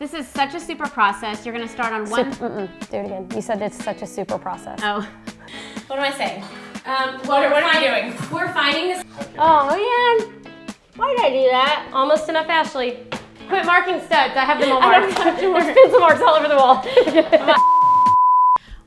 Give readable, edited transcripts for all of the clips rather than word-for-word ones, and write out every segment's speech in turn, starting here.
This is such a super process. You're gonna start on one. Do it again. You said it's such a super process. Oh. What am I saying? What are we doing? We're finding this. Oh man, why did I do that? Almost enough, Ashley. Quit marking studs. I have them all marked. There's pencil marks all over the wall.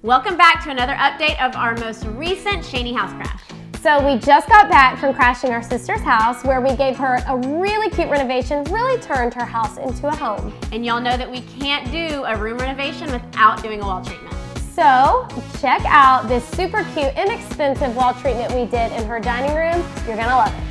Welcome back to another update of our most recent Shanty house crash. So we just got back from crashing our sister's house where we gave her a really cute renovation, really turned her house into a home. And y'all know that we can't do a room renovation without doing a wall treatment. So check out this super cute, inexpensive wall treatment we did in her dining room. You're gonna love it.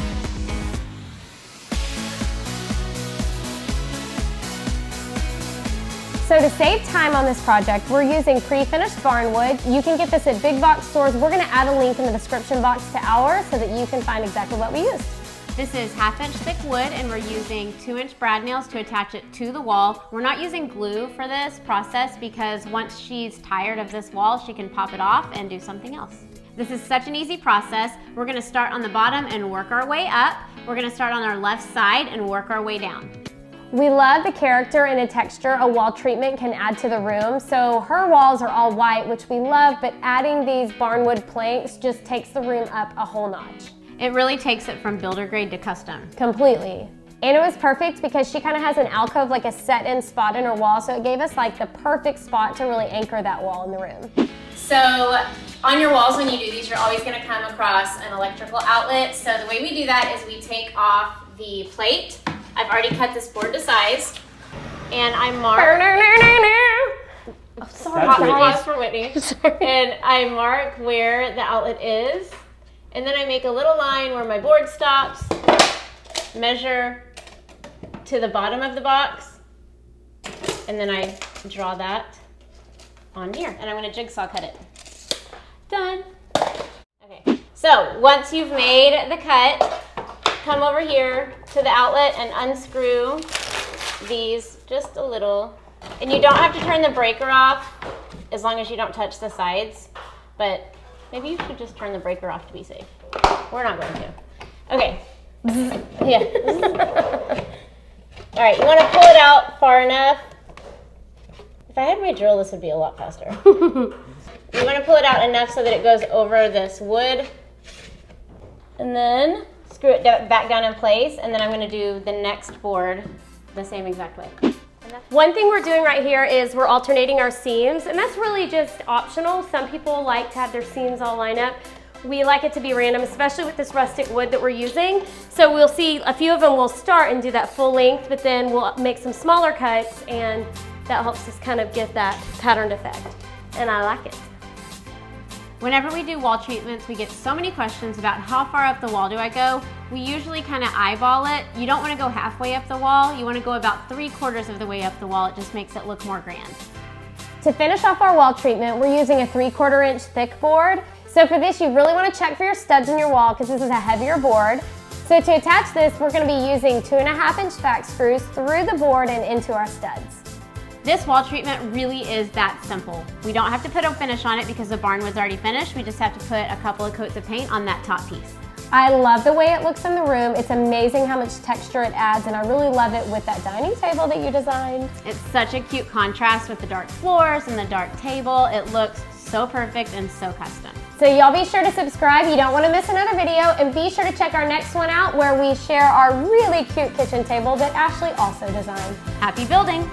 So to save time on this project, we're using pre-finished barn wood. You can get this at big box stores. We're gonna add a link in the description box to ours so that you can find exactly what we used. This is 1/2 inch thick wood and we're using 2-inch brad nails to attach it to the wall. We're not using glue for this process because once she's tired of this wall, she can pop it off and do something else. This is such an easy process. We're gonna start on the bottom and work our way up. We're gonna start on our left side and work our way down. We love the character and the texture a wall treatment can add to the room. So her walls are all white, which we love, but adding these barnwood planks just takes the room up a whole notch. It really takes it from builder grade to custom. Completely. And it was perfect because she kind of has an alcove, like a set-in spot in her wall, so it gave us like the perfect spot to really anchor that wall in the room. So on your walls when you do these, you're always gonna come across an electrical outlet. So the way we do that is we take off the plate. I've already cut this board to size, and I mark. Oh, sorry, Pause for Whitney. And I mark where the outlet is, and then I make a little line where my board stops, measure to the bottom of the box, and then I draw that on here, and I'm gonna jigsaw cut it. Done. Okay, so once you've made the cut, come over here to the outlet and unscrew these just a little. And you don't have to turn the breaker off as long as you don't touch the sides, but maybe you should just turn the breaker off to be safe. We're not going to. Okay. Yeah. All right, you want to pull it out far enough. If I had my drill, this would be a lot faster. You want to pull it out enough so that it goes over this wood, and then screw it back down in place, and then I'm gonna do the next board the same exact way. One thing we're doing right here is we're alternating our seams, and that's really just optional. Some people like to have their seams all lined up. We like it to be random, especially with this rustic wood that we're using. So we'll see a few of them will start and do that full length, but then we'll make some smaller cuts, and that helps us kind of get that patterned effect. And I like it. Whenever we do wall treatments, we get so many questions about how far up the wall do I go. We usually kind of eyeball it. You don't want to go halfway up the wall. You want to go about 3/4 of the way up the wall. It just makes it look more grand. To finish off our wall treatment, we're using a 3/4 inch thick board. So for this, you really want to check for your studs in your wall because this is a heavier board. So to attach this, we're going to be using 2.5 inch back screws through the board and into our studs. This wall treatment really is that simple. We don't have to put a finish on it because the barnwood's already finished. We just have to put a couple of coats of paint on that top piece. I love the way it looks in the room. It's amazing how much texture it adds, and I really love it with that dining table that you designed. It's such a cute contrast with the dark floors and the dark table. It looks so perfect and so custom. So y'all be sure to subscribe. You don't want to miss another video, and be sure to check our next one out where we share our really cute kitchen table that Ashley also designed. Happy building!